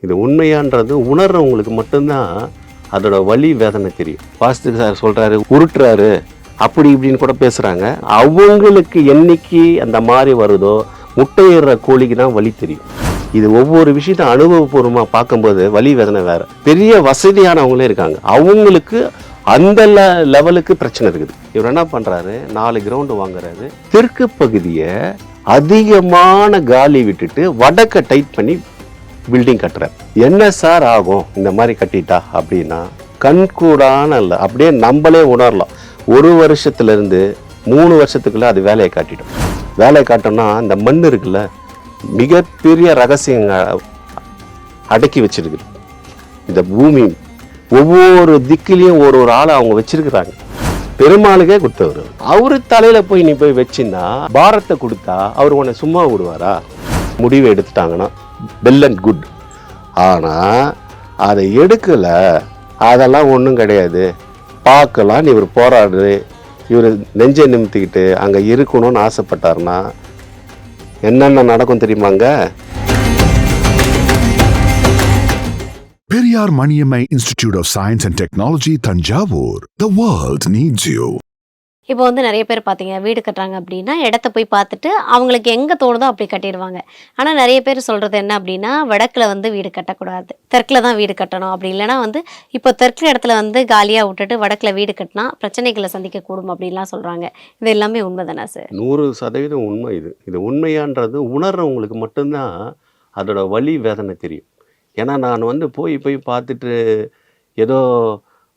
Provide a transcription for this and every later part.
இது உண்மையான்றது உணர்றவங்களுக்கு மட்டும்தான் அதோட வலி வேதனை தெரியும். வாஸ்து சார் சொல்றாரு, உருட்டுறாரு, அப்படி இப்படின்னு கூட பேசுறாங்க. அவங்களுக்கு என்னைக்கு அந்த மாதிரி வருதோ, முட்டையிடுற கோழிக்கு தான் வலி தெரியும். இது ஒவ்வொரு விஷயத்த அனுபவபூர்வமா பார்க்கும்போது வலி வேதனை வேற. பெரிய வசதியானவங்களே இருக்காங்க, அவங்களுக்கு அந்த லெவலுக்கு பிரச்சனை இருக்குது. இவர் என்ன பண்றாரு, 4 கிரவுண்டு வாங்குறாரு, தெற்கு பகுதியை அதிகமான காலி விட்டுட்டு வடக்க டைட் பண்ணி பில்டிங் கட்டுறாரு. என்ன சார் ஆகும் இந்த மாதிரி கட்டிட்டா அப்படின்னா, கண்கூடான இல்லை, அப்படியே நம்மளே உணரலாம். 1 வருஷத்துலேருந்து 3 வருஷத்துக்குள்ள அது வேலையை காட்டிடும். வேலையை காட்டோம்னா இந்த மண் இருக்குல்ல, மிகப்பெரிய ரகசியங்கள் அடக்கி வச்சிருக்குது. இந்த பூமி ஒவ்வொரு திக்கிலையும் ஒரு ஆளை அவங்க வச்சிருக்கிறாங்க. பெருமாளுக்கே கொடுத்தவர், அவரு தலையில போய் நீ போய் வச்சின்னா, பாரத்தை கொடுத்தா அவர் உன்னை சும்மா விடுவாரா? முடிவு எடுத்துட்டாங்கன்னா வெல் அண்ட் குட். ஆனா அதை எடுக்கல, அதெல்லாம் ஒன்றும் கிடையாது, பார்க்கலாம். இவர் போராடு, இவர் நெஞ்சை நிமித்திக்கிட்டு அங்கே இருக்கணும்னு ஆசைப்பட்டாருன்னா என்னென்ன நடக்கும் தெரியுமாங்க? Periyar Maniammai Institute of Science and Technology, Thanjavur. The world needs you. இப்போ வந்து நிறைய பேர் பார்த்தீங்க, வீடு கட்டுறாங்க அப்படின்னா இடத்த போய் பார்த்துட்டு அவங்களுக்கு எங்கே தோணுதோ அப்படி கட்டிடுவாங்க. ஆனால் நிறைய பேர் சொல்கிறது என்ன அப்படின்னா, வடக்கில் வந்து வீடு கட்டக்கூடாது, தெற்கில் தான் வீடு கட்டணும். அப்படி இல்லைனா வந்து இப்போ தெற்கில் இடத்துல வந்து காலியாக விட்டுட்டு வடக்கில் வீடு கட்டினா பிரச்சனைகளை சந்திக்கக்கூடும் அப்படின்லாம் சொல்கிறாங்க. இது எல்லாமே உண்மை தானே சார்? 100% உண்மை. இது உண்மையான்றது உணர்றவங்களுக்கு மட்டும்தான் அதோட வலி வேதனை தெரியும். ஏன்னா நான் வந்து போய் பார்த்துட்டு ஏதோ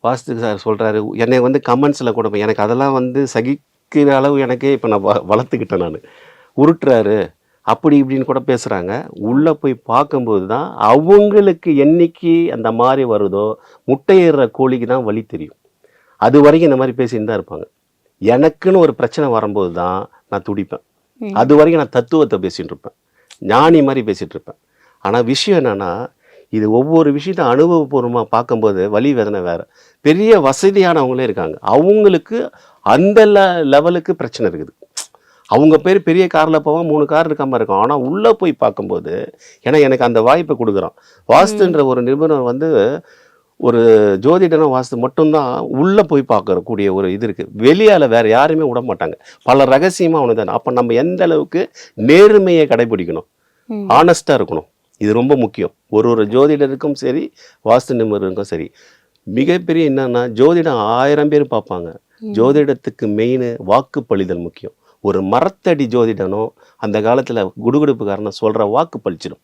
வாஸ்து சார் சொல்கிறாரு, என்னை வந்து கமெண்ட்ஸில் கூட எனக்கு அதெல்லாம் வந்து சகிக்கிற அளவு எனக்கே இப்போ நான் வளர்த்துக்கிட்டேன். நான் உருட்டுறாரு, அப்படி இப்படின்னு கூட பேசுகிறாங்க. உள்ளே போய் பார்க்கும்போது தான் அவங்களுக்கு என்னைக்கு அந்த மாதிரி வருதோ, முட்டையிடுற கோழிக்கு தான் வலி தெரியும். அது வரைக்கும் இந்த மாதிரி பேசின்னு தான் இருப்பாங்க. எனக்குன்னு ஒரு பிரச்சனை வரும்போது தான் நான் துடிப்பேன். அது வரைக்கும் நான் தத்துவத்தை பேசிகிட்டு இருப்பேன், ஞானி மாதிரி பேசிகிட்டு இருப்பேன். ஆனால் விஷயம் என்னென்னா, இது ஒவ்வொரு விஷயத்த அனுபவபூர்வமாக பார்க்கும்போது வலி வேதனை வேறு. பெரிய வசதியானவங்களே இருக்காங்க, அவங்களுக்கு அந்த லெவலுக்கு பிரச்சனை இருக்குது. அவங்க பேர் பெரிய காரில் போவான், 3 கார் இருக்காமல் இருக்கும். ஆனால் உள்ளே போய் பார்க்கும்போது, ஏன்னா எனக்கு அந்த வாய்ப்பை கொடுக்குறான் வாஸ்துன்ற ஒரு நிபுணர் வந்து, ஒரு ஜோதிடனும் வாஸ்து மட்டும்தான் உள்ளே போய் பார்க்கக்கூடிய ஒரு இது இருக்குது. வெளியால் வேறு யாருமே விட மாட்டாங்க. பல ரகசியமாக அவனு தானே. அப்போ நம்ம எந்த அளவுக்கு நேர்மையை கடைபிடிக்கணும், ஆனஸ்டாக இருக்கணும். இது ரொம்ப முக்கியம். ஒரு ஜோதிடருக்கும் சரி, வாஸ்து நிபுணருக்கும் சரி. மிகப்பெரிய என்னன்னா, ஜோதிடம் 1000 பேர் பார்ப்பாங்க. ஜோதிடத்துக்கு மெயின் வாக்குப்பளிதல் முக்கியம். ஒரு மரத்தடி ஜோதிடனும் அந்த காலத்தில் குடுகுடுப்புக்காரனை சொல்கிற வாக்கு பழிச்சிடும்.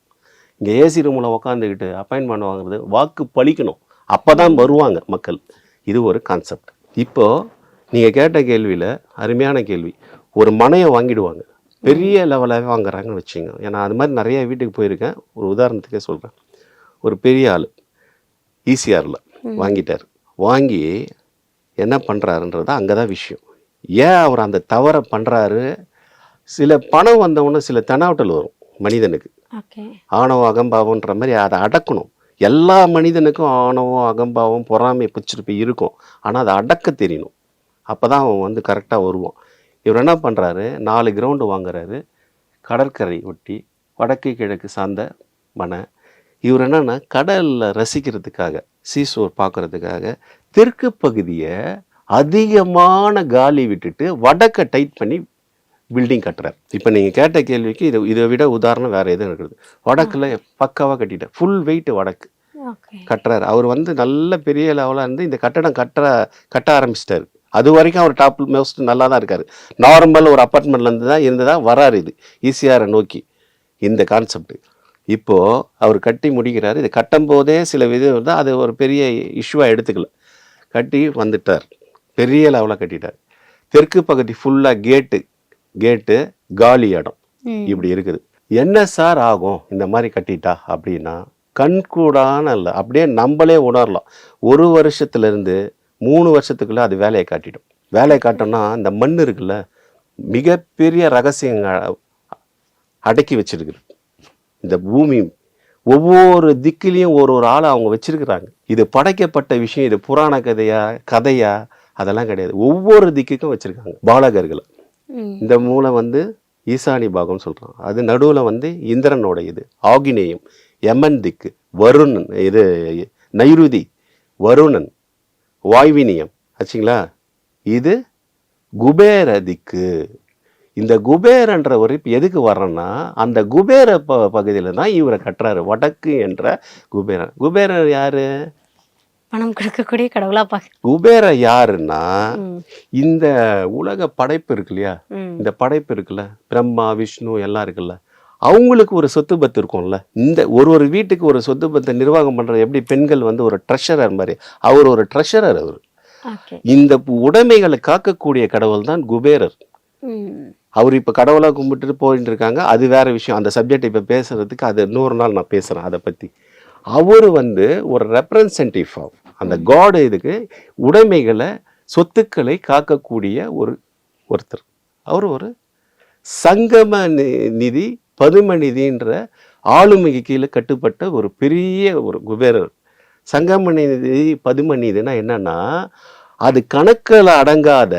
இங்கே ஏசி ரூமில் உக்காந்துக்கிட்டு அப்பாயின்மெண்ட் வாங்குறது வாக்கு பழிக்கணும், அப்போ தான் வருவாங்க மக்கள். இது ஒரு கான்செப்ட். இப்போது நீங்கள் கேட்ட கேள்வியில் அருமையான கேள்வி. ஒரு மனையை வாங்கிடுவாங்க, பெரிய லெவலாகவே வாங்குறாங்கன்னு வச்சுங்க. ஏன்னா அது மாதிரி நிறைய வீட்டுக்கு போயிருக்கேன். ஒரு உதாரணத்துக்கே சொல்கிறேன். ஒரு பெரிய ஆள் ஈசிஆரில் வாங்கிட்டார். வாங்கி என்ன பண்ணுறாருன்றது அங்கே தான் விஷயம். ஏன் அவர் அந்த தவறை பண்ணுறாரு? சில பணம் வந்தவொன்னே சில தெனாவட்டல் வரும் மனிதனுக்கு. ஆணவம் அகம்பாவம்ன்ற மாதிரி அதை அடக்கணும். எல்லா மனிதனுக்கும் ஆணவம் அகம்பாவம் பொறாமை பிடிச்சிருப்பு இருக்கும். ஆனால் அதை அடக்க தெரியணும். அப்போ தான் அவன் வந்து கரெக்டாக வருவான். இவர் என்ன பண்ணுறாரு, 4 கிரவுண்டு வாங்குறாரு, கடற்கரை ஒட்டி, வடக்கு கிழக்கு சார்ந்த மனை. இவர் என்னென்னா கடலில் ரசிக்கிறதுக்காக, சீசோர் பார்க்குறதுக்காக தெற்கு பகுதியை அதிகமான காலி விட்டுட்டு வடக்கை டைட் பண்ணி பில்டிங் கட்டுறாரு. இப்போ நீங்கள் கேட்ட கேள்விக்கு இதை விட உதாரணம் வேறு எதுவும் இருக்குது. வடக்கில் பக்காவாக கட்டிட்டார், ஃபுல் வெயிட் வடக்கு கட்டுறாரு. அவர் வந்து நல்ல பெரிய லெவலாக இருந்து இந்த கட்டடம் கட்ட ஆரம்பிச்சிட்டாரு. அது வரைக்கும் அவர் டாப் மோஸ்ட் நல்லா தான் இருக்கார். நார்மல் ஒரு அப்பார்ட்மெண்ட்லேருந்து தான் இருந்ததா வராரு. இது ஈஸியாரை நோக்கி இந்த கான்செப்ட். இப்போது அவர் கட்டி முடிக்கிறாரு. இது கட்டும் போதே சில விதம் தான் அது ஒரு பெரிய இஷ்யூவாக எடுத்துக்கல. கட்டி வந்துட்டார், பெரிய லெவலாக கட்டிட்டார். தெற்கு பகுதி ஃபுல்லாக கேட்டு காலி இடம் இப்படி இருக்குது. என்ன சார் ஆகும் இந்த மாதிரி கட்டிட்டா அப்படின்னா, கண்கூடான இல்லை, அப்படியே நம்மளே உணரலாம். 1 வருஷத்துலேருந்து 3 வருஷத்துக்குள்ள அது வேலையை காட்டிடும். வேலையை காட்டோம்னா இந்த மண் இருக்குல்ல, மிகப்பெரிய ரகசியங்கள் அடக்கி வச்சிருக்குது. இந்த பூமி ஒவ்வொரு திக்கிலையும் ஒரு ஆளை அவங்க வச்சிருக்கிறாங்க. இது படைக்கப்பட்ட விஷயம், இது புராண கதையா அதெல்லாம் கிடையாது. ஒவ்வொரு திக்குக்கும் வச்சிருக்காங்க பாலகர்களை. இந்த மூளை வந்து ஈசானி பாகம் சொல்கிறான். அது நடுவில் வந்து இந்திரனோட இது ஆகினேயம், யமன் திக்கு, வருணன், இது நைருதி, வருணன், வாய்வினியம் ஆச்சுங்களா. இது குபேர திக்கு. இந்த குபேரன்றவர் இப்போ எதுக்கு வர்றேன்னா, அந்த குபேர பகுதியில் தான் இவரை கட்டுறாரு, வடக்கு என்ற குபேரன். குபேரர் யாரு? பணம் கொடுக்கக்கூடிய கடவுளா பாக்க. குபேரர் யாருன்னா, இந்த உலக படைப்பு இருக்கு இல்லையா, இந்த படைப்பு இருக்குல்ல, பிரம்மா விஷ்ணு எல்லாம் இருக்குல்ல, அவங்களுக்கு ஒரு சொத்து பத்து இருக்கும்ல. இந்த ஒரு வீட்டுக்கு ஒரு சொத்து பத்தை நிர்வாகம் பண்ற எப்படி பெண்கள் வந்து ஒரு ட்ரெஷரர் மாதிரி, அவர் ஒரு ட்ரெஷரர். அவர் இந்த உடைமைகளை காக்கக்கூடிய கடவுள் தான் குபேரர். அவர் இப்போ கடவுளாக கும்பிட்டு போயிட்டு இருக்காங்க, அது வேற விஷயம். அந்த சப்ஜெக்ட் இப்போ பேசுறதுக்கு அது 100 நாள் நான் பேசுகிறேன் அதை பற்றி. அவர் வந்து ஒரு ரெப்ரசன்டேட்டிவ் ஆஃப் அந்த காட். இதுக்கு உடைமைகளை சொத்துக்களை காக்கக்கூடிய ஒருத்தர். அவர் ஒரு சங்கம நிதி பதும நிதின்ற ஆளுமைக்கு கீழே கட்டுப்பட்ட ஒரு பெரிய ஒரு குபேரர். சங்கம நிதி பதும நிதினா என்னன்னா, அது கணக்கில் அடங்காத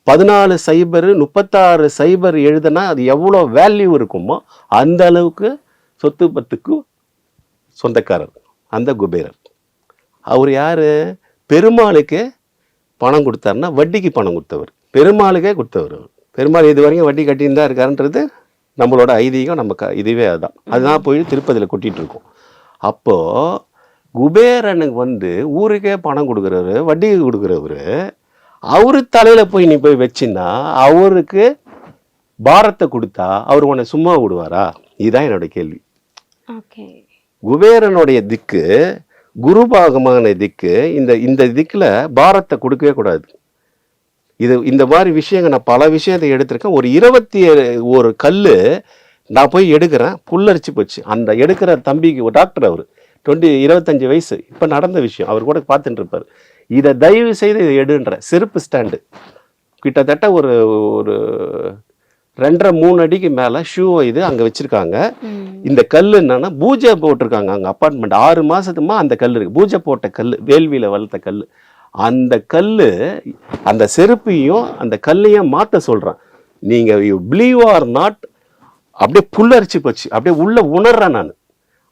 14 சைபர் 36 சைபர் எழுதுனா அது எவ்வளோ வேல்யூ இருக்குமோ அந்த அளவுக்கு சொத்து பத்துக்கு சொந்தக்காரர் அந்த குபேரர். அவர் யாரு? பெருமாளுக்கு பணம் கொடுத்தாருன்னா வட்டிக்கு பணம் கொடுத்தவர், பெருமாளுக்கே கொடுத்தவர். பெருமாள் இது வரைக்கும் வட்டி கட்டின்னு தான் இருக்காருன்றது நம்மளோட ஐதீகம். நம்ம இதுவே அதுதான் போய் திருப்பதியில் கொட்டிட்டு இருக்கோம். அப்போ குபேரனுக்கு வந்து ஊருக்கே பணம் கொடுக்குறவர், வட்டிக்கு கொடுக்குறவர், அவரு தலையில போய் நீ போய் வச்சின்னா அவருக்கு பாரத்தை கொடுத்தா அவர் உன்னை சும்மா விடுவாரா? இதுதான் என்னோட கேள்வி. குபேரனுடைய திக்கு குருபாகமான திக்கு. இந்த திக்குல பாரத்தை கொடுக்கவே கூடாது. இந்த மாதிரி விஷயங்கள் நான் பல விஷயத்தை எடுத்திருக்கேன். ஒரு 21 கல்லு நான் போய் எடுக்கிறேன், புல்லரிச்சு போச்சு. அந்த எடுக்கிற தம்பிக்கு ஒரு டாக்டர், அவர் 25 வயசு, இப்போ நடந்த விஷயம், அவர் கூட பார்த்துட்டு இருப்பார். இதை தயவு செய்து இதை எடுன்ற செருப்பு ஸ்டாண்டு கிட்டத்தட்ட ஒரு 2.5-3 அடிக்கு மேலே ஷூ இது அங்கே வச்சுருக்காங்க. இந்த கல் என்னன்னா பூஜை போட்டிருக்காங்க அங்கே அப்பார்ட்மெண்ட். 6 மாதத்துமா அந்த கல் இருக்குது, பூஜை போட்ட கல், வேள்வியில் வளர்த்த கல். அந்த கல், அந்த செருப்பையும் அந்த கல்லையும் மாற்ற சொல்கிறேன். நீங்கள் யூ பிலீவ் ஆர் நாட், அப்படியே புல்லரிச்சு போச்சு. அப்படியே உள்ள உணர்றேன் நான்.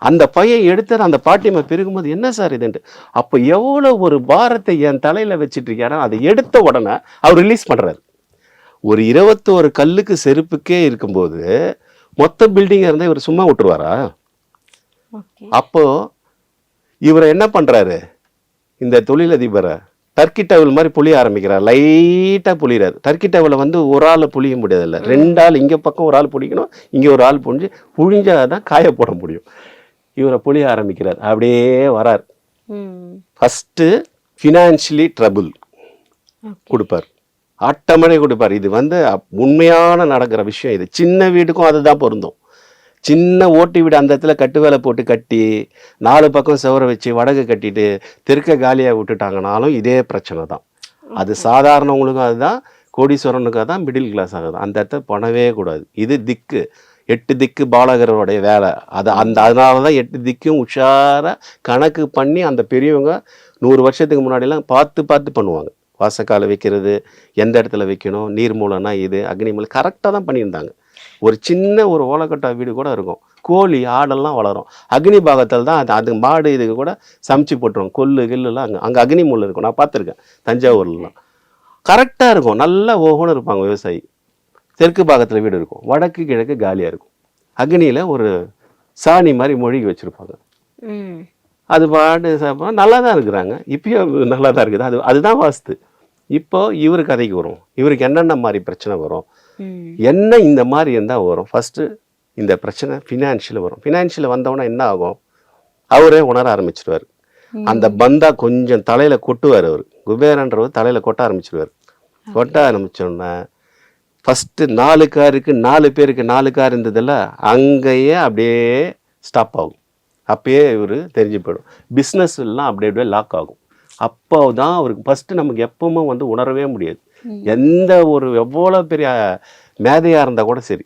அந்த பையன் எடுத்து அந்த பாட்டியம்மா பெருகும்போது என்ன சார் இதுன்ட்டு, அப்போ எவ்வளோ ஒரு பாரத்தை என் தலையில் வச்சுட்டு இருக்காரா. அதை எடுத்த உடனே அவர் ரிலீஸ் பண்ணுறாரு. ஒரு 21 கல்லுக்கு செருப்புக்கே இருக்கும்போது மொத்த பில்டிங்காக இருந்தால் இவர் சும்மா விட்டுருவாரா? அப்போ இவரை என்ன பண்ணுறாரு, இந்த தொழிலதிபரை டர்க்கி டவல் மாதிரி புளிய ஆரம்பிக்கிறார். லைட்டாக புளிகிறார். டர்க்கி டவலை வந்து ஒரு ஆள் புளிய முடியாதில்ல, 2 ஆள் இங்கே பக்கம் ஒரு ஆள் புளிக்கணும், இங்கே ஒரு ஆள் புழிஞ்சாதான் காய போட முடியும். இவரை புளிய ஆரம்பிக்கிறார். அப்படியே வரார். ஃபஸ்ட்டு ஃபினான்ஷியலி ட்ரபுள் கொடுப்பார், ஆட்டமனே கொடுப்பார். இது வந்து உண்மையான நடக்கிற விஷயம். இது சின்ன வீடுக்கும் அதுதான் பொருந்தும். சின்ன ஓட்டு வீடு அந்த இடத்துல கட்டு வேலை போட்டு கட்டி 4 பக்கம் செவரை வச்சு வடகு கட்டிட்டு தெற்க காலியாக விட்டுட்டாங்கனாலும் இதே பிரச்சனை தான். அது சாதாரணவங்களுக்கும் அதுதான், கோடீஸ்வரனுக்காக தான், மிடில் கிளாஸாக தான். அந்த இடத்த பண்ணவே கூடாது. இது திக்கு, 8 திக்கு பாலகரோடைய வேலை. அதனால தான் 8 திக்கும் உஷாராக கணக்கு பண்ணி அந்த பெரியவங்க 100 வருஷத்துக்கு முன்னாடிலாம் பார்த்து பண்ணுவாங்க. வாசக்கால வைக்கிறது, எந்த இடத்துல வைக்கணும், நீர்மூலம்னா இது, அக்னிமூலம் கரெக்டாக தான் பண்ணியிருந்தாங்க. ஒரு சின்ன ஒரு ஓலக்கட்டா வீடு கூட இருக்கும், கோழி ஆடெல்லாம் வளரும். அக்னி பாகத்தில் தான் அது மாடு இதுக்கு கூட சமைச்சு போட்டுருவோம். கில்லுலாம் அங்கே அக்னிமூலம் இருக்கும், நான் பார்த்துருக்கேன் தஞ்சாவூர்லாம். கரெக்டாக இருக்கும், நல்லா ஓகோன்னு இருப்பாங்க விவசாயி. தெற்கு பாகத்தில் வீடு இருக்கும், வடக்கு கிழக்கு காலியாக இருக்கும். அக்னியில் ஒரு சாணி மாதிரி மொழிகி வச்சுருப்பாங்க. அது பாட்டு சாப்பிட நல்லா தான் இருக்கிறாங்க, இப்பயும் நல்லா தான் இருக்குது. அதுதான் வாஸ்து. இப்போ இவரு கதைக்கு வரும். இவருக்கு என்னென்ன மாதிரி பிரச்சனை வரும், என்ன இந்த மாதிரி இருந்தால் வரும். ஃபஸ்ட்டு இந்த பிரச்சனை ஃபினான்ஷியல் வரும். ஃபினான்ஷியல் வந்தவொடனே என்ன ஆகும், அவரே உணர ஆரம்பிச்சிடுவார். அந்த பந்தா கொஞ்சம் தலையில் கொட்டுவார். அவர் குபேரன்றவர் தலையில் கொட்ட ஆரம்பிச்சிடுவார். கொட்ட ஆரம்பிச்சோடனே ஃபஸ்ட்டு 4 காருக்கு 4 பேருக்கு 4 கார் இருந்ததில்ல, அங்கேயே அப்படியே ஸ்டாப் ஆகும். அப்பயே இவர் தெரிஞ்சு போயிடும். பிஸ்னஸ் எல்லாம் அப்படியே லாக் ஆகும். அப்போ தான் அவருக்கு ஃபஸ்ட்டு நமக்கு எப்பவுமே வந்து உணரவே முடியாது. எந்த ஒரு எவ்வளோ பெரிய மேதையாக இருந்தால் கூட சரி,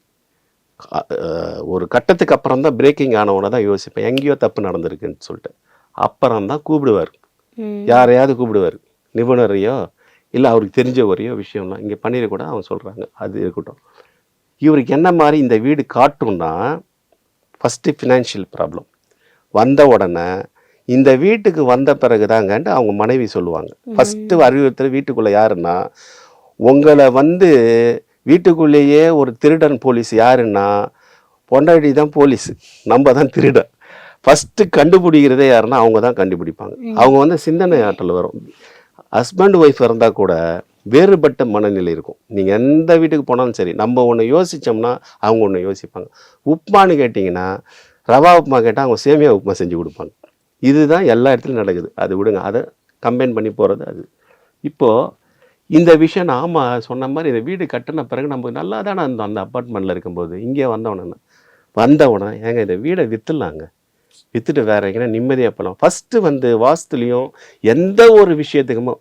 ஒரு கட்டத்துக்கு அப்புறம் தான் பிரேக்கிங் ஆனவனை தான் யோசிப்பேன், எங்கேயோ தப்பு நடந்திருக்குன்னு சொல்லிட்டு. அப்புறம் தான் கூப்பிடுவார், யாரையாவது கூப்பிடுவார், நிபுணரையோ இல்லை அவருக்கு தெரிஞ்சவரையோ விஷயம்லாம் இங்கே பண்ணிடக்கூட அவங்க சொல்கிறாங்க, அது இருக்கட்டும். இவருக்கு என்ன மாதிரி இந்த வீடு காட்டும்னா, ஃபஸ்ட்டு ஃபினான்ஷியல் ப்ராப்ளம். வந்த உடனே இந்த வீட்டுக்கு வந்த பிறகு தாங்கன்ட்டு அவங்க மனைவி சொல்லுவாங்க. ஃபஸ்ட்டு அறிவுறுத்தல் வீட்டுக்குள்ளே யாருன்னா, உங்களை வந்து வீட்டுக்குள்ளேயே ஒரு திருடன் போலீஸ் யாருன்னா பொண்டாட்டி தான் போலீஸு, நம்ம தான் திருடன். ஃபஸ்ட்டு கண்டுபிடிக்கிறதே யாருன்னா அவங்க தான் கண்டுபிடிப்பாங்க. அவங்க வந்து சிந்தனை ஆற்றல் வரும். ஹஸ்பண்ட் ஒய்ஃப் இருந்தால் கூட வேறுபட்ட மனநிலை இருக்கும். நீங்கள் எந்த வீட்டுக்கு போனாலும் சரி, நம்ம ஒன்று யோசித்தோம்னா அவங்க ஒன்று யோசிப்பாங்க. உப்புமான்னு கேட்டிங்கன்னா ரவா உப்புமா கேட்டால் அவங்க சேமியா உப்புமா செஞ்சு கொடுப்பாங்க. இதுதான் எல்லா இடத்துலையும் நடக்குது. அது விடுங்க, அதை கம்பைன் பண்ணி போகிறது அது. இப்போது இந்த விஷயம் நாம் சொன்ன மாதிரி இந்த வீடு கட்டின பிறகு நம்ம நல்லா தானே இருந்தோம் அந்த அப்பார்ட்மெண்ட்டில் இருக்கும்போது. இங்கே வந்தவுடனே ஏங்க இந்த வீடை விற்றுலாங்க, விற்றுட்டு வேற எங்கன்னா நிம்மதியாக போகலாம். ஃபஸ்ட்டு வந்து வாஸ்துலேயும் எந்த ஒரு விஷயத்துக்குமோ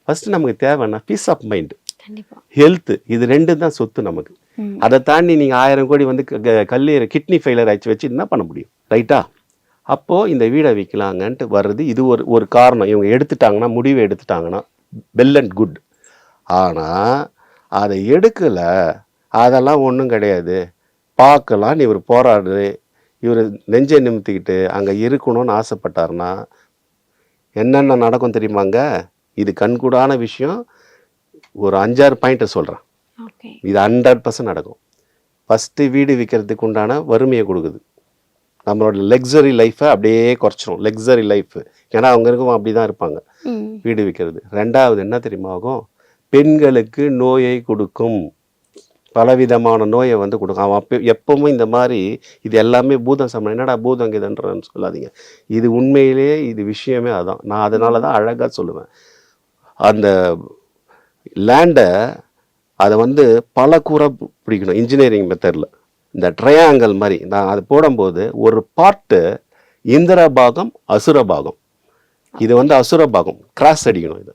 ஃபஸ்ட்டு நமக்கு தேவைன்னா பீஸ் ஆஃப் மைண்டு, ஹெல்த்து, இது 2 தான் சொத்து நமக்கு. அதை தாண்டி நீங்கள் 1000 கோடி வந்து கல்லீரல் கிட்னி ஃபெயிலியர் ஆச்சு வச்சு என்ன பண்ண முடியும்? ரைட்டா? அப்போது இந்த வீடை விற்கலாங்கன்ட்டு வர்றது இது ஒரு காரணம். இவங்க எடுத்துட்டாங்கன்னா, முடிவை எடுத்துட்டாங்கன்னா வெல் அண்ட் குட். ஆனால் அதை எடுக்கலை, அதெல்லாம் ஒன்றும் கிடையாது, பார்க்கலான்னு இவர் போராடு, இவர் நெஞ்சை நிமித்திக்கிட்டு அங்கே இருக்கணும்னு ஆசைப்பட்டார்னா என்னென்ன நடக்கும் தெரியுமாங்க? இது கண்கூடான விஷயம். ஒரு 5-6 பாயிண்ட்டை சொல்கிறேன். இது 100% நடக்கும். ஃபஸ்ட்டு வீடு விற்கிறதுக்கு உண்டான வறுமையை கொடுக்குது. நம்மளோட லக்ஸரி லைஃப்பை அப்படியே குறைச்சிரும். லக்ஸரி லைஃப், ஏன்னா அவங்க இருக்கும் அப்படி தான் இருப்பாங்க வீடு விற்கிறது. 2வது என்ன தெரியுமா ஆகும்? பெண்களுக்கு நோயை கொடுக்கும், பலவிதமான நோயை வந்து கொடுக்கும். அவன் எப்பவுமே இந்த மாதிரி இது எல்லாமே பூதம் சம்பளம். என்னடா பூதம் இதுன்றன்னு சொல்லாதீங்க, இது உண்மையிலேயே இது விஷயமே அதான். நான் அதனால தான் அழகாக சொல்லுவேன், அந்த லேண்டை அதை வந்து பல கூரை பிடிக்கணும் இன்ஜினியரிங் மெத்தடில். இந்த ட்ரையாங்கல் மாதிரி நான் அது போடும்போது ஒரு பார்ட்டு இந்திர பாகம் அசுர பாகம், இது வந்து அசுர பாகம் கிராஸ் அடிக்கணும். இது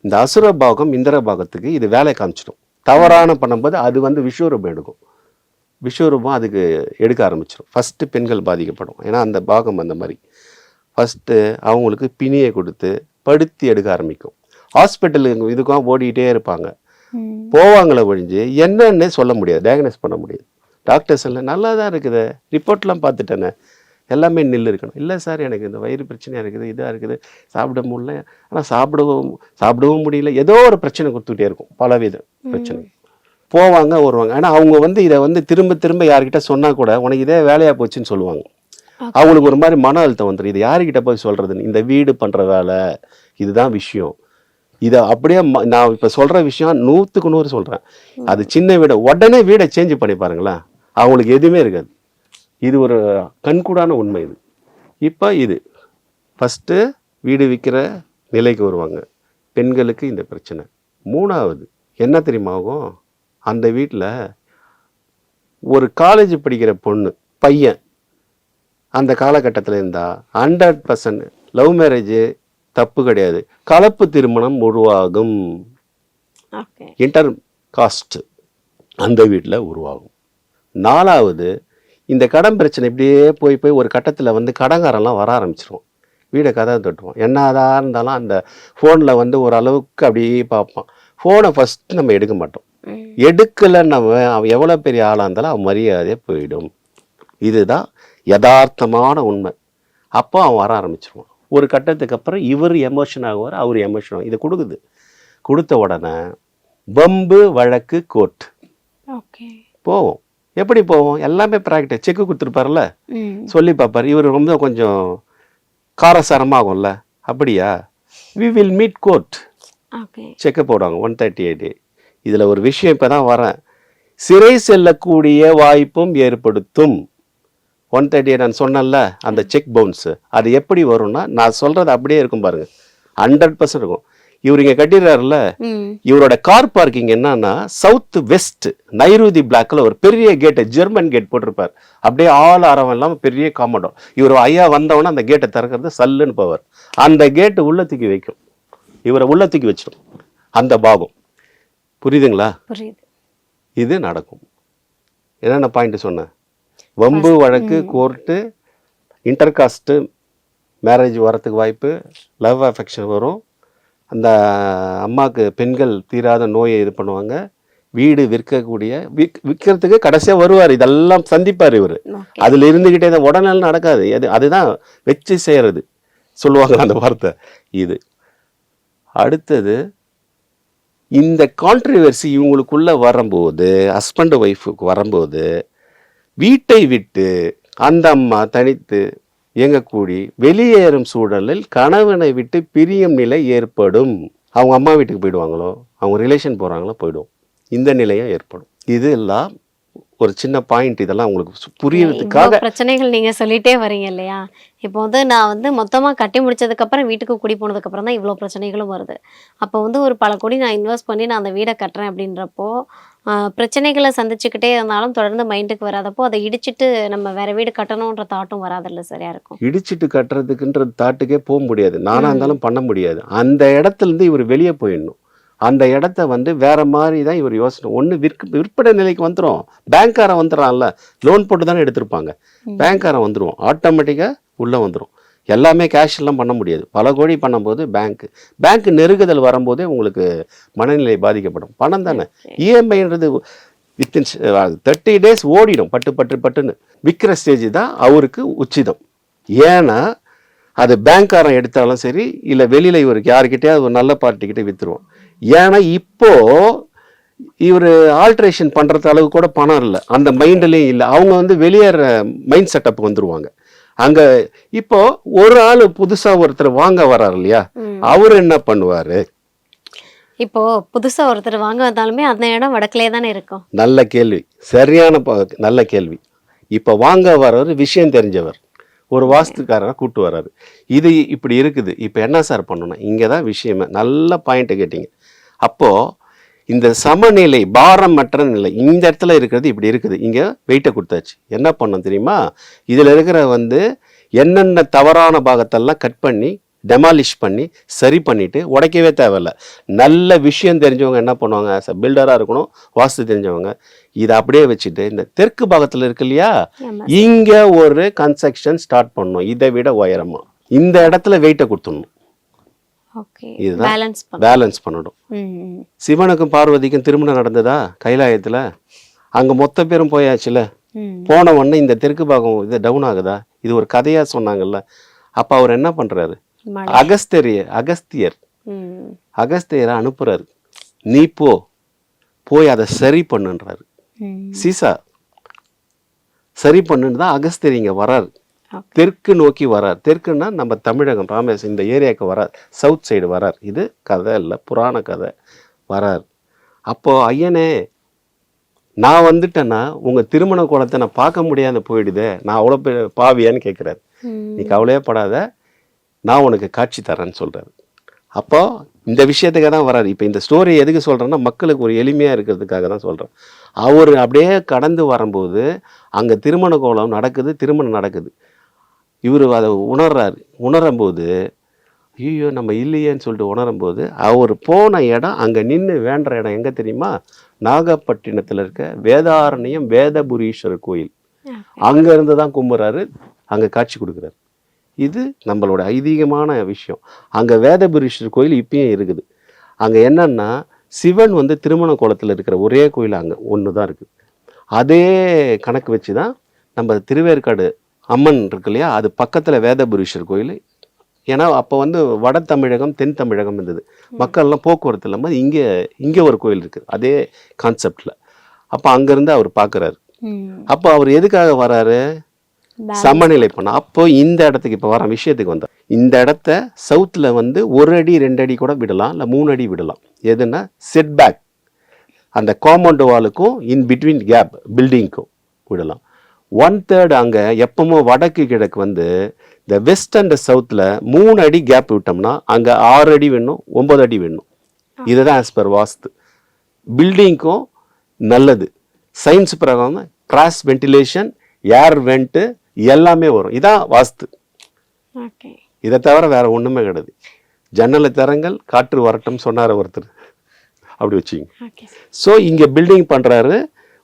இந்த அசுர பாகம் இந்திர பாகத்துக்கு இது வேலை காமிச்சிடும். தவறான பண்ணும்போது அது வந்து விஸ்வரூபம் எடுக்கும். விஸ்வரூபம் அதுக்கு எடுக்க ஆரம்பிச்சிடும். ஃபஸ்ட்டு பெண்கள் பாதிக்கப்படும், ஏன்னா அந்த பாகம் அந்த மாதிரி. ஃபஸ்ட்டு அவங்களுக்கு பிணியை கொடுத்து படுத்தி எடுக்க ஆரம்பிக்கும். ஹாஸ்பிட்டலுக்கு இதுக்கும் ஓடிக்கிட்டே இருப்பாங்க, போவாங்களே ஒழிஞ்சு என்னன்னு சொல்ல முடியாது, டயக்னோஸ் பண்ண முடியாது. டாக்டர்ஸ் எல்லாம் நல்லா தான் இருக்குது, ரிப்போர்ட்லாம் பார்த்துட்டேனே, எல்லாமே நில் இருக்கணும். இல்லை சார் எனக்கு இந்த வயிறு பிரச்சனையாக இருக்குது, இதாக இருக்குது, சாப்பிட முடியல, ஆனால் சாப்பிடவும் முடியல, ஏதோ ஒரு பிரச்சனை கொடுத்துக்கிட்டே இருக்கும், பலவித பிரச்சனை. போவாங்க வருவாங்க. ஆனால் அவங்க வந்து இதை வந்து திரும்ப திரும்ப யார்கிட்ட சொன்னால் கூட உனக்கு இதே வேலையாக போச்சுன்னு சொல்லுவாங்க. அவங்களுக்கு ஒரு மாதிரி மன அழுத்தம் வந்துடும். இது யாருக்கிட்ட போய் சொல்கிறதுன்னு. இந்த வீடு பண்ணுற வேலை இதுதான் விஷயம். இதை அப்படியே நான் இப்போ சொல்கிற விஷயம் 100க்கு 100 சொல்கிறேன். அது சின்ன வீடை உடனே வீடை சேஞ்ச் பண்ணி பாருங்களேன், அவங்களுக்கு எதுவுமே இருக்காது. இது ஒரு கண்கூடான உண்மை. இது இப்போ இது ஃபஸ்ட்டு வீடு விற்கிற நிலைக்கு வருவாங்க. பெண்களுக்கு இந்த பிரச்சனை. 3வது என்ன தெரியுமா ஆகும்? அந்த வீட்டில் ஒரு காலேஜ் படிக்கிற பொண்ணு பையன் அந்த காலகட்டத்தில் இருந்தால் 100% லவ் மேரேஜ் தப்பு கிடையாது, கலப்பு திருமணம் உருவாகும். இன்டர் காஸ்ட் அந்த வீட்டில் உருவாகும். 4வது இந்த கடன் பிரச்சனை இப்படியே போய் ஒரு கட்டத்தில் வந்து கடங்காரெல்லாம் வர ஆரம்பிச்சிருவோம். வீடை கதை தட்டுவோம். என்னதான் இருந்தாலும் அந்த ஃபோனில் வந்து ஒரு அளவுக்கு அப்படியே பார்ப்பான். ஃபோனை ஃபஸ்ட்டு நம்ம எடுக்க மாட்டோம். எடுக்கலைன்னு அவன் எவ்வளோ பெரிய ஆளாக இருந்தாலும் அவன் மரியாதையே போயிடும். இதுதான் யதார்த்தமான உண்மை. அப்போ அவன் வர ஆரம்பிச்சிருவான். ஒரு கட்டத்துக்கு அப்புறம் இவர் எமோஷன் ஆகுவார், அவர் எமோஷன் ஆகும். இதை கொடுத்த உடனே பம்பு வழக்கு கோர்ட் போவோம். எப்படி போவோம்? எல்லாமே ப்ராக்டிஸ். செக்கு கொடுத்துருப்பார்ல, சொல்லி பார்ப்பார். இவர் ரொம்ப கொஞ்சம் காரசாரமாகும்ல, அப்படியா வி வில் மீட் கோர்ட், செக்கை போடுவாங்க 138. இதில் ஒரு விஷயம் இப்போ தான் வரேன், சிறை செல்லக்கூடிய வாய்ப்பும் ஏற்படுத்தும். 138 நான் சொன்னேன்ல, அந்த செக் பவுன்ஸு அது எப்படி வரும்னா, நான் சொல்கிறது அப்படியே இருக்கும் பாருங்க, 100% இருக்கும். இவர் இங்கே கட்டிடுறாருல, இவரோட கார் பார்க்கிங் என்னன்னா சவுத் வெஸ்ட் நைருதி பிளாக்ல ஒரு பெரிய கேட்டு, ஜெர்மன் கேட் போட்டிருப்பார். அப்படியே ஆள் ஆரவம் இல்லாமல் பெரிய காம்பவுண்டோ. இவர் ஐயா வந்தவொன்னே அந்த கேட்டை திறக்கிறது சல்லுன்னு போவார். அந்த கேட்டு உள்ள தூக்கி வைக்கும், இவரை உள்ள தூக்கி வச்சிடும் அந்த பாகம். புரியுதுங்களா? இது நடக்கும். என்னென்ன பாயிண்ட் சொன்னேன்? வம்பு வழக்கு கோர்ட்டு, இன்டர்காஸ்ட்டு மேரேஜ் வரத்துக்கு வாய்ப்பு, லவ் அஃபெக்ஷன் வரும். அந்த அம்மாவுக்கு பெண்கள் தீராத நோயை இது பண்ணுவாங்க. வீடு விற்கக்கூடிய விற்கிறதுக்கு கடைசியாக வருவார், இதெல்லாம் சந்திப்பார் இவர். ஓகே. அதில் இருந்துக்கிட்டே தான் உடனே நடக்காது, அதுதான் வச்சு செய்கிறது சொல்லுவாங்க அந்த வார்த்தை. இது அடுத்தது இந்த கான்ட்ரவர்சி இவங்களுக்குள்ள வரும்போது, ஹஸ்பண்ட் ஒய்ஃபுக்கு வரும்போது, வீட்டை விட்டு அந்த அம்மா தனித்து இயங்கக்கூடி வெளியேறும் சூழலில் கணவனை விட்டு பிரியும் நிலை ஏற்படும். அவங்க அம்மா வீட்டுக்கு போயிடுவாங்களோ, அவங்க ரிலேஷன் போகிறாங்களோ போயிடும், இந்த நிலையும் ஏற்படும். இது எல்லாம் ஒரு சின்ன பாயிண்ட், இதெல்லாம் உங்களுக்கு புரியறதுக்காக. இவ்வளவு பிரச்சனைகள் நீங்க சொல்லிட்டே வரீங்க இல்லையா? இப்போ வந்து நான் வந்து மொத்தமா கட்டி முடிச்சதுக்கு அப்புறம் வீட்டுக்கு குடி போனதுக்கு அப்புறம் தான் இவ்வளவு பிரச்சனைகளும் வருது. அப்போ வந்து ஒரு பல கோடி நான் இன்வெஸ்ட் பண்ணி நான் அந்த வீடை கட்டுறேன் அப்படின்றப்போ பிரச்சனைகளை சந்திச்சுக்கிட்டே இருந்தாலும் தொடர்ந்து மைண்டுக்கு வராதப்போ அதை இடிச்சிட்டு நம்ம வேற வீடு கட்டணுன்ற தாட்டும் வராதுல்ல சார் யாருக்கும்? இடிச்சிட்டு கட்டுறதுக்குன்ற தாட்டுக்கே போக முடியாது, நானா இருந்தாலும் பண்ண முடியாது. அந்த இடத்துல இருந்து இவர் வெளியே போயிடணும். அந்த இடத்த வந்து வேற மாதிரி தான் இவர் யோசனை. ஒன்று விற்பனை நிலைக்கு வந்துடும், பேங்க்காரன் வந்துடுறான்ல, லோன் போட்டு தானே எடுத்திருப்பாங்க, பேங்க்காரன் வந்துடும், ஆட்டோமேட்டிக்காக உள்ளே வந்துடும். எல்லாமே கேஷ் எல்லாம் பண்ண முடியாது, பல கோடி பண்ணும்போது பேங்க் நெருக்குதல் வரும்போதே உங்களுக்கு மனநிலை பாதிக்கப்படும். பணம் தானே, இஎம்ஐன்றது வித்தின் 30 days ஓடிடும், பட்டுன்னு விற்கிற ஸ்டேஜ் தான் அவருக்கு உச்சிதம். ஏன்னா அது பேங்க்காரன் எடுத்தாலும் சரி, இல்லை வெளியில் இவருக்கு யாருக்கிட்டே ஒரு நல்ல பார்ட்டிக்கிட்டே விற்றுருவோம். ஏன்னா இப்போ இவர் ஆல்ட்ரேஷன் பண்ணுறது அளவு கூட பணம் இல்லை, அந்த மைண்ட்லேயும் இல்லை. அவங்க வந்து வெளியேற மைண்ட் செட்டப் வந்துருவாங்க. அங்கே இப்போ ஒரு ஆள் புதுசாக ஒருத்தர் வாங்க வர்றாரு இல்லையா, அவர் என்ன பண்ணுவார்? இப்போ புதுசா ஒருத்தர் வாங்க வந்தாலுமே அந்த இடம் வடக்குலே தானே இருக்கும். நல்ல கேள்வி, சரியான நல்ல கேள்வி. இப்போ வாங்க வர்றவர் விஷயம் தெரிஞ்சவர், ஒரு வாஸ்துக்காரரை கூட்டு வர்றாரு. இது இப்படி இருக்குது, இப்போ என்ன சார் பண்ணணும்? இங்கே தான் விஷயமே. நல்ல பாயிண்ட்டை கேட்டீங்க. அப்போது இந்த சமநிலை, பாரமற்ற நிலை இந்த இடத்துல இருக்கிறது இப்படி இருக்குது, இங்கே வெயிட்டை கொடுத்தாச்சு. என்ன பண்ணணும் தெரியுமா? இதில் இருக்கிற வந்து என்னென்ன தவறான பாகத்தெல்லாம் கட் பண்ணி டெமாலிஷ் பண்ணி சரி பண்ணிவிட்டு உடைக்கவே தேவையில்ல. நல்ல விஷயம் தெரிஞ்சவங்க என்ன பண்ணுவாங்க, பில்டராக இருக்கணும், வாஸ்து தெரிஞ்சவங்க, இதை அப்படியே வச்சுட்டு இந்த தெற்கு பாகத்தில் இருக்கு இல்லையா, இங்கே ஒரு கன்ஸ்ட்ரக்ஷன் ஸ்டார்ட் பண்ணணும், இதை விட உயரமாக இந்த இடத்துல வெயிட்டை கொடுத்துடணும். இதுதான் பேலன்ஸ் பண்ணணும். சிவனுக்கும் பார்வதிக்கும் திருமணம் நடந்ததா கைலாயத்தில்? அங்கே மொத்த பேரும் போயாச்சுல, போன உடனே இந்த தெற்கு பாகம் இது டவுன் ஆகுதா? இது ஒரு கதையாக சொன்னாங்கல்ல. அப்போ அவர் என்ன பண்ணுறாரு, அகஸ்தியரை அனுப்புறாரு, நீ போய் அதை சரி பண்ணுன்றாரு. சீசா சரி பண்ணுன்னு தான் அகஸ்தியர் இங்கே வராரு, தெற்கு நோக்கி வரார். தெற்குன்னா நம்ம தமிழகம் ராமேஸ்வரம் இந்த ஏரியாவுக்கு வரார், சவுத் சைடு வரார். இது கதை இல்லை, புராண கதை. வரார். அப்போ ஐயனே நான் வந்துட்டேன்னா உங்கள் திருமண கோலத்தை நான் பார்க்க முடியாத போயிடுதே, நான் அவ்வளோ பாவியான்னு கேட்குறாரு. நீ கவலையே படாத, நான் உனக்கு காட்சி தரேன்னு சொல்கிறாரு. அப்போ இந்த விஷயத்துக்காக தான் வராரு. இப்போ இந்த ஸ்டோரி எதுக்கு சொல்கிறேன்னா, மக்களுக்கு ஒரு எளிமையாக இருக்கிறதுக்காக தான் சொல்கிறேன். அவர் அப்படியே கடந்து வரும்போது அங்கே திருமண கோலம் நடக்குது, திருமணம் நடக்குது. இவர் அதை உணர்றாரு. உணரும்போது ஐயோ நம்ம இல்லையேன்னு சொல்லிட்டு உணரும்போது அவர் போன இடம், அங்கே நின்று வேண்டுற இடம் எங்கே தெரியுமா? நாகப்பட்டினத்தில் இருக்க வேதாரண்யம் வேதபுரீஸ்வரர் கோயில். அங்கேருந்து தான் கும்புறாரு, அங்கே காட்சி கொடுக்குறாரு. இது நம்மளோட ஐதீகமான விஷயம். அங்கே வேதபுரீஸ்வரர் கோயில் இப்பயும் இருக்குது. அங்கே என்னன்னா சிவன் வந்து திருமண கோலத்தில் இருக்கிற ஒரே கோயில் அங்கே ஒன்று தான் இருக்குது. அதே கணக்கு வச்சு தான் நம்ம திருவேற்காடு அம்மன் இருக்கு இல்லையா, அது பக்கத்தில் வேதபுரீஸ்வரர் கோயில். ஏன்னா அப்போ வந்து வட தமிழகம் தென் தமிழகம் இருந்தது, மக்கள்லாம் போக்குவரத்து இல்லாமல் இங்கே ஒரு கோயில் இருக்குது அதே கான்செப்டில். அப்போ அங்கேருந்து அவர் பார்க்குறாரு. அப்போ அவர் எதுக்காக வராரு? சமநிலை பண்ண. அப்போ இந்த இடத்துக்கு இப்போ வர விஷயத்துக்கு வந்தார். இந்த இடத்த சவுத்தில் வந்து 1 அடி 2 அடி கூட விடலாம், இல்லை 3 அடி விடலாம். எதுன்னா செட்பேக், அந்த காம்பவுண்ட் வாலுக்கும் இன் பிட்வீன் கேப் பில்டிங்க்கும் விடலாம். 1/3 அங்கே எப்பவும் வடக்கு கிழக்கு வந்து இந்த வெஸ்ட் அண்ட் சவுத்தில் 3 அடி கேப் விட்டோம்னா அங்கே 6 அடி வேணும், 9 அடி வேணும். இதுதான் ஆஸ் பர் வாஸ்து. பில்டிங்க்கும் நல்லது. சயின்ஸ் பிரகாரம் கிராஸ் வென்டிலேஷன், ஏர் வெண்ட்டு எல்லாமே வரும். இதான் வாஸ்து. இதை தவிர வேற ஒன்றுமே கிடையாது. ஜன்னலை திறங்கள் காற்று வரட்டும் சொன்னார் ஒருத்தர், அப்படி வச்சுங்க. ஸோ இங்கே பில்டிங் பண்ணுறாரு,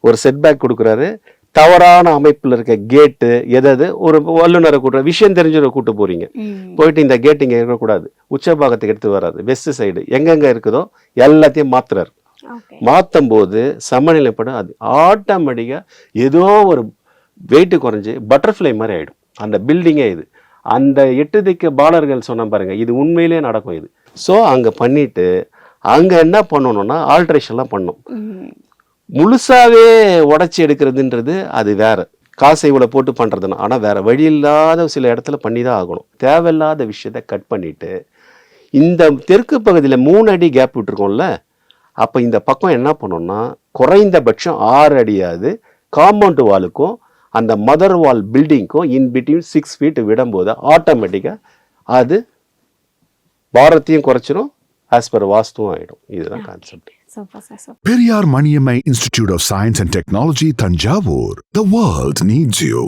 ஒரு செட்பேக் கொடுக்குறாரு. தவறான அமைப்பில் இருக்க கேட்டு எதாவது ஒரு வல்லுநரை கூட்டுற விஷயம் தெரிஞ்சவரை கூட்டு போறீங்க, போயிட்டு இந்த கேட் இங்கே இருக்கக்கூடாது, உச்சபாகத்துக்கு எடுத்து வராது, வெஸ்ட் சைடு எங்கெங்கே இருக்குதோ எல்லாத்தையும் மாத்துறாரு. ஓகே. மாற்றும் போது சமநிலைப்படும். அது ஆட்டோமேட்டிக்காக ஏதோ ஒரு வெயிட்டு குறைஞ்சி பட்டர்ஃப்ளை மாதிரி ஆகிடும் அந்த பில்டிங்கே. இது அந்த 8 திக்கு பாலர்கள் சொன்ன பாருங்க, இது உண்மையிலே நடக்கும் இது. ஸோ அங்கே பண்ணிட்டு அங்கே என்ன பண்ணணும்னா ஆல்ட்ரேஷன்லாம் பண்ணும். முழுசாவே உடச்சி எடுக்கிறதுன்றது அது வேற, காசை இவ்வளோ போட்டு பண்ணுறதுன்னா. ஆனால் வேற வழி இல்லாத சில இடத்துல பண்ணி தான் ஆகணும். தேவையில்லாத விஷயத்த கட் பண்ணிட்டு இந்த தெற்கு பகுதியில் 3 அடி கேப் விட்டுருக்கோம்ல, அப்போ இந்த பக்கம் என்ன பண்ணணும்னா குறைந்தபட்சம் 6 அடியாவது காம்பவுண்ட் வாலுக்கும் அந்த மதர் வால் பில்டிங்க்கும் இன் பிட்வீன் 6 ஃபீட் விடும்போது ஆட்டோமேட்டிக்காக அது பாரத்தையும் குறைச்சிரும், ஆஸ் பர் வாஸ்துவும் ஆகிடும். இதுதான் concept. Super sir, super. Periyar Maniammai Institute of Science and Technology, Tanjavur. The world needs you.